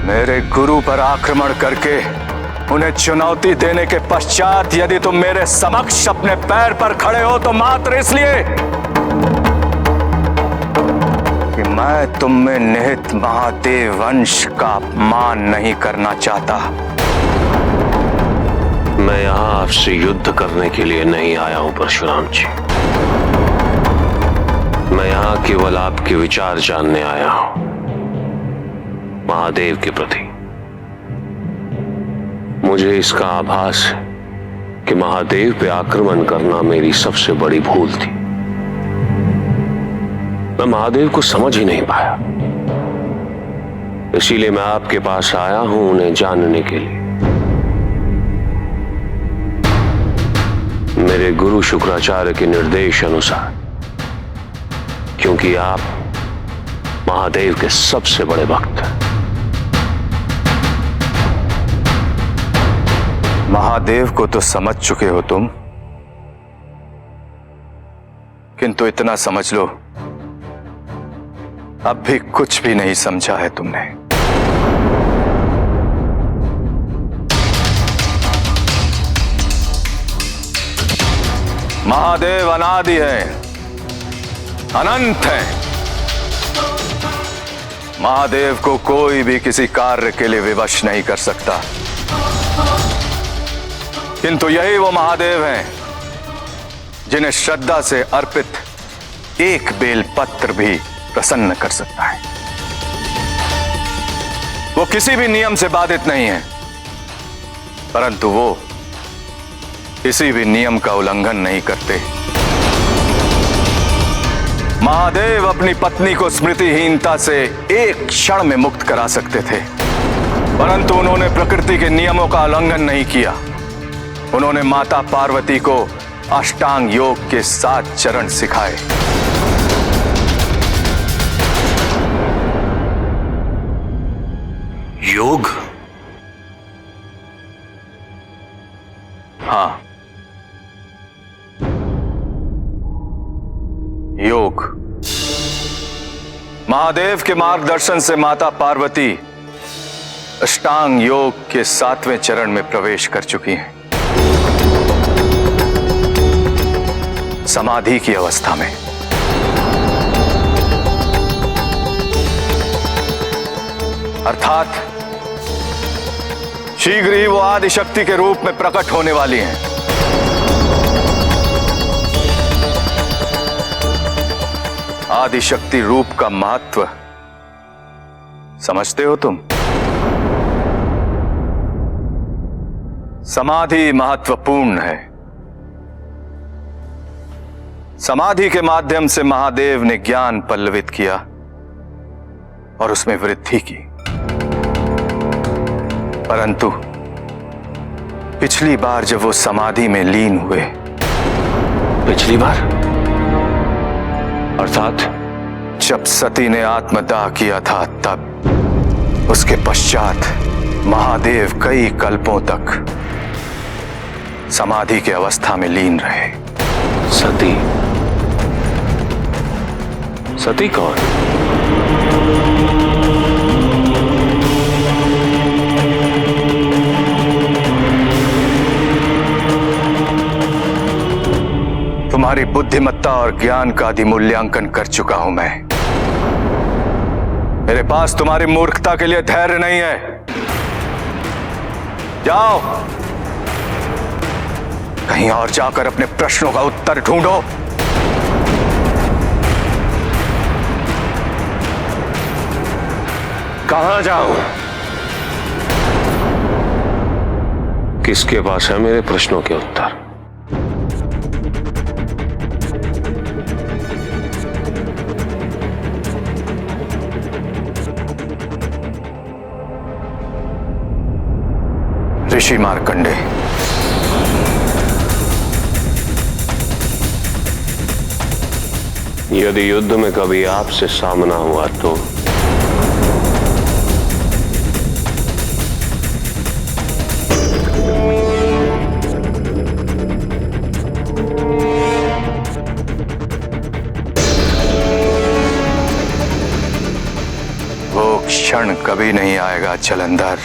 मेरे गुरु पर आक्रमण करके उन्हें चुनौती देने के पश्चात यदि तुम मेरे समक्ष अपने पैर पर खड़े हो तो मात्र इसलिए कि मैं तुम में निहित महादेव वंश का अपमान नहीं करना चाहता। मैं यहां आपसे युद्ध करने के लिए नहीं आया हूं परशुराम जी। मैं यहां केवल आपके विचार जानने आया हूं महादेव के प्रति। मुझे इसका आभास है कि महादेव पे आक्रमण करना मेरी सबसे बड़ी भूल थी। मैं महादेव को समझ ही नहीं पाया, इसीलिए मैं आपके पास आया हूं उन्हें जानने के लिए। मेरे गुरु शुक्राचार्य के निर्देश अनुसार, क्योंकि आप महादेव के सबसे बड़े भक्त हैं। महादेव को तो समझ चुके हो तुम, किंतु इतना समझ लो अब भी कुछ भी नहीं समझा है तुमने। महादेव अनादि है, अनंत है। महादेव को कोई भी किसी कार्य के लिए विवश नहीं कर सकता, किंतु यही वो महादेव हैं जिन्हें श्रद्धा से अर्पित एक बेल पत्र भी प्रसन्न कर सकता है। वो किसी भी नियम से बाधित नहीं है, परंतु वो किसी भी नियम का उल्लंघन नहीं करते। महादेव अपनी पत्नी को स्मृतिहीनता से एक क्षण में मुक्त करा सकते थे, परंतु उन्होंने प्रकृति के नियमों का उल्लंघन नहीं किया। उन्होंने माता पार्वती को अष्टांग योग के 7 चरण सिखाए। योग? हाँ, योग। महादेव के मार्गदर्शन से माता पार्वती अष्टांग योग के 7वें चरण में प्रवेश कर चुकी हैं, समाधि की अवस्था में। अर्थात शीघ्र ही वो आदि शक्ति के रूप में प्रकट होने वाली हैं। आदि शक्ति रूप का महत्व समझते हो तुम? समाधि महत्वपूर्ण है। समाधि के माध्यम से महादेव ने ज्ञान पल्लवित किया और उसमें वृद्धि की, परंतु पिछली बार जब वो समाधि में लीन हुए, पिछली बार अर्थात जब सती ने आत्मदाह किया था, तब उसके पश्चात महादेव कई कल्पों तक समाधि की अवस्था में लीन रहे। सती? सती कौन? तुम्हारी बुद्धिमत्ता और ज्ञान का आदि मूल्यांकन कर चुका हूं मैं। मेरे पास तुम्हारी मूर्खता के लिए धैर्य नहीं है। जाओ, कहीं और जाकर अपने प्रश्नों का उत्तर ढूंढो। कहां जाऊं? किसके पास है मेरे प्रश्नों के उत्तर? ऋषि मार्कंडे। यदि युद्ध में कभी आपसे सामना हुआ तो वो क्षण क्षण कभी नहीं आएगा जलंधर।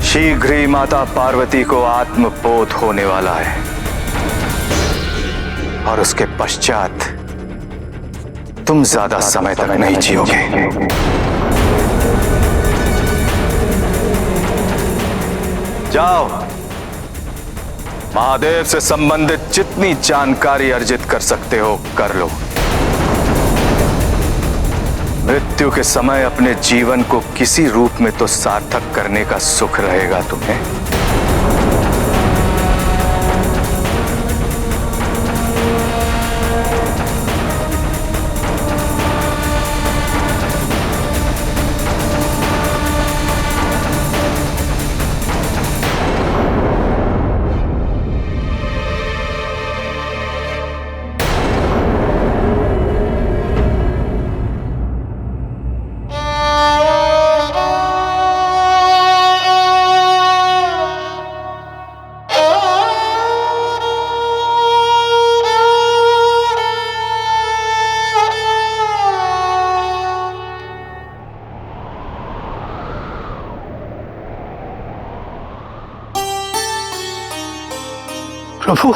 शीघ्र ही माता पार्वती को आत्मबोध होने वाला है और उसके पश्चात तुम ज्यादा समय तक नहीं जियोगे। जाओ, महादेव से संबंधित जितनी जानकारी अर्जित कर सकते हो कर लो। मृत्यु के समय अपने जीवन को किसी रूप में तो सार्थक करने का सुख रहेगा तुम्हें। प्रभु,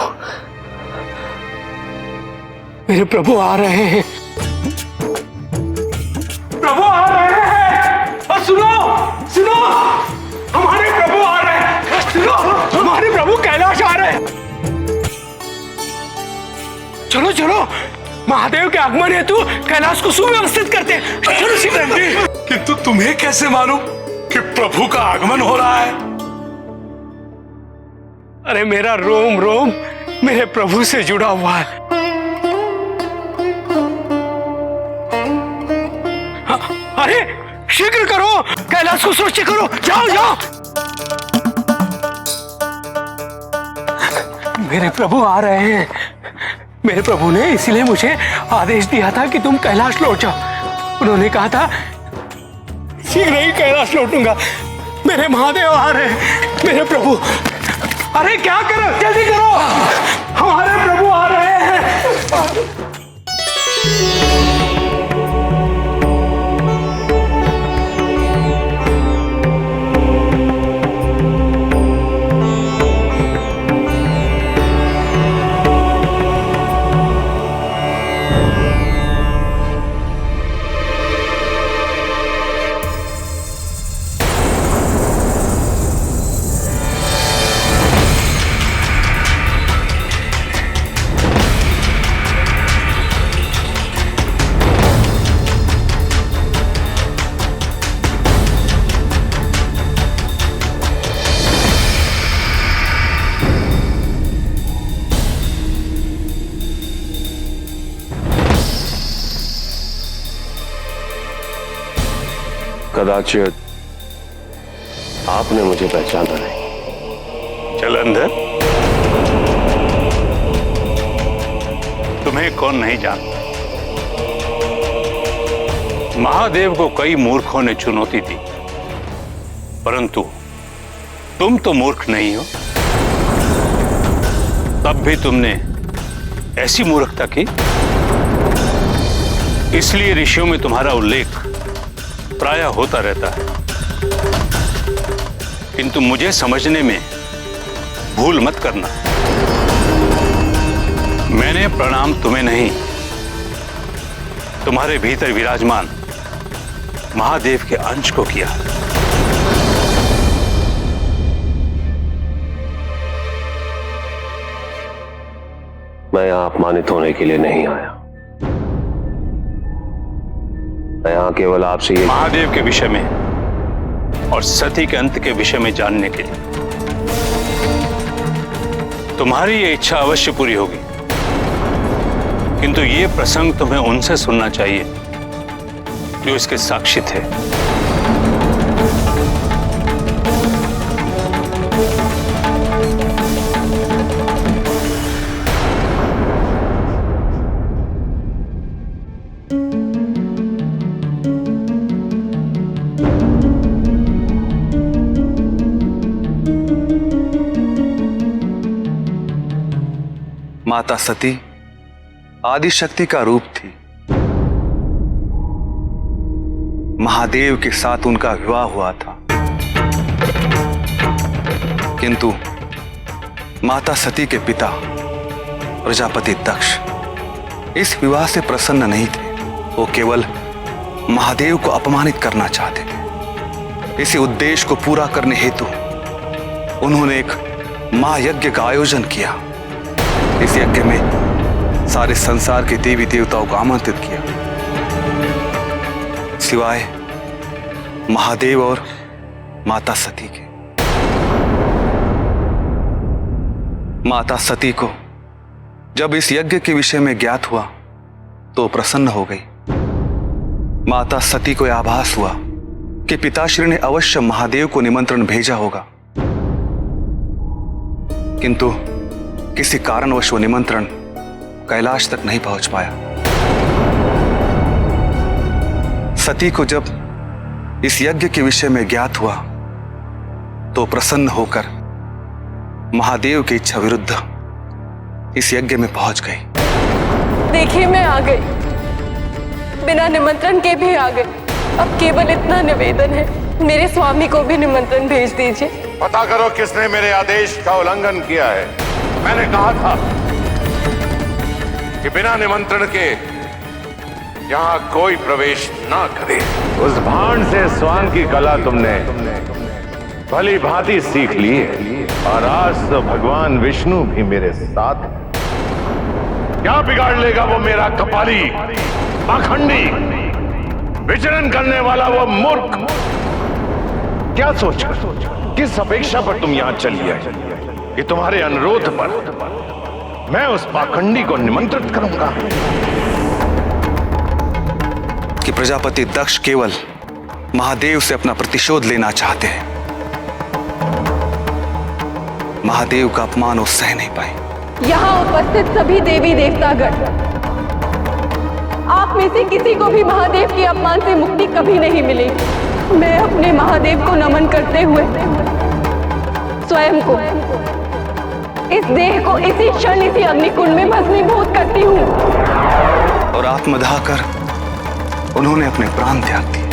मेरे प्रभु आ रहे हैं। प्रभु आ रहे हैं। और सुनो सुनो, हमारे प्रभु आ रहे हैं। सुनो, हमारे प्रभु कैलाश आ रहे हैं। चलो चलो, महादेव के आगमन हेतु कैलाश को सुव्यवस्थित करते हैं। चलो शीघ्र। किंतु तुम्हें कैसे मालूम कि प्रभु का आगमन हो रहा है? अरे मेरा रोम रोम मेरे प्रभु से जुड़ा हुआ है। अरे शीघ्र करो, कैलाश को सुरक्षित करो। जाओ जाओ। मेरे प्रभु आ रहे हैं। मेरे प्रभु ने इसलिए मुझे आदेश दिया था कि तुम कैलाश लौट जाओ। उन्होंने कहा था शीघ्र ही कैलाश लौटूंगा। मेरे महादेव आ रहे हैं। मेरे प्रभु, अरे क्या करो, जल्दी करो, हमारे प्रभु आ रहे हैं। कदाचित आपने मुझे पहचाना नहीं। जलंधर, तुम्हें कौन नहीं जानता। महादेव को कई मूर्खों ने चुनौती दी, परंतु तुम तो मूर्ख नहीं हो। तब भी तुमने ऐसी मूर्खता की, इसलिए ऋषियों में तुम्हारा उल्लेख प्रायः होता रहता है। किंतु मुझे समझने में भूल मत करना। मैंने प्रणाम तुम्हें नहीं, तुम्हारे भीतर विराजमान महादेव के अंश को किया। मैं यहां अपमानित होने के लिए नहीं आया। मैं यहां केवल आपसे ये महादेव के विषय में और सती के अंत के विषय में जानने के लिए। तुम्हारी ये इच्छा अवश्य पूरी होगी, किंतु ये प्रसंग तुम्हें उनसे सुनना चाहिए जो इसके साक्षी थे। माता सती आदि शक्ति का रूप थी। महादेव के साथ उनका विवाह हुआ था, किंतु माता सती के पिता प्रजापति दक्ष इस विवाह से प्रसन्न नहीं थे। वो केवल महादेव को अपमानित करना चाहते थे। इसी उद्देश्य को पूरा करने हेतु उन्होंने एक महायज्ञ का आयोजन किया। इस यज्ञ में सारे संसार के देवी देवताओं को आमंत्रित किया, सिवाय महादेव और माता सती के। माता सती को जब इस यज्ञ के विषय में ज्ञात हुआ तो प्रसन्न हो गई। माता सती को यह आभास हुआ कि पिताश्री ने अवश्य महादेव को निमंत्रण भेजा होगा, किंतु किसी कारणवश वो निमंत्रण कैलाश तक नहीं पहुंच पाया। सती को जब इस यज्ञ के विषय में ज्ञात हुआ तो प्रसन्न होकर महादेव की इच्छा विरुद्ध इस यज्ञ में पहुंच गई। देखिए, मैं आ गई, बिना निमंत्रण के भी आ गई। अब केवल इतना निवेदन है, मेरे स्वामी को भी निमंत्रण भेज दीजिए। पता करो किसने मेरे आदेश का उल्लंघन किया है। मैंने कहा था कि बिना निमंत्रण के यहाँ कोई प्रवेश ना करे। उस भांड से स्वांग की कला तुमने भली भांति सीख ली है, और आज तो भगवान विष्णु भी मेरे साथ है। क्या बिगाड़ लेगा वो मेरा कपाली, पाखंडी, विचरण करने वाला वो मूर्ख? क्या सोचकर, किस अपेक्षा पर तुम यहां चली आई कि तुम्हारे अनुरोध पर मैं उस पाखंडी को निमंत्रित करूंगा? कि प्रजापति दक्ष केवल महादेव से अपना प्रतिशोध लेना चाहते हैं। महादेव का अपमान वो सह नहीं पाए। यहाँ उपस्थित सभी देवी देवतागण, आप में से किसी को भी महादेव के अपमान से मुक्ति कभी नहीं मिलेगी। मैं अपने महादेव को नमन करते हुए स्वयं को, इस देह को इसी क्षण इसी अग्निकुंड में भस्मीभूत करती हूँ। और आत्मदाह कर उन्होंने अपने प्राण त्याग दिए।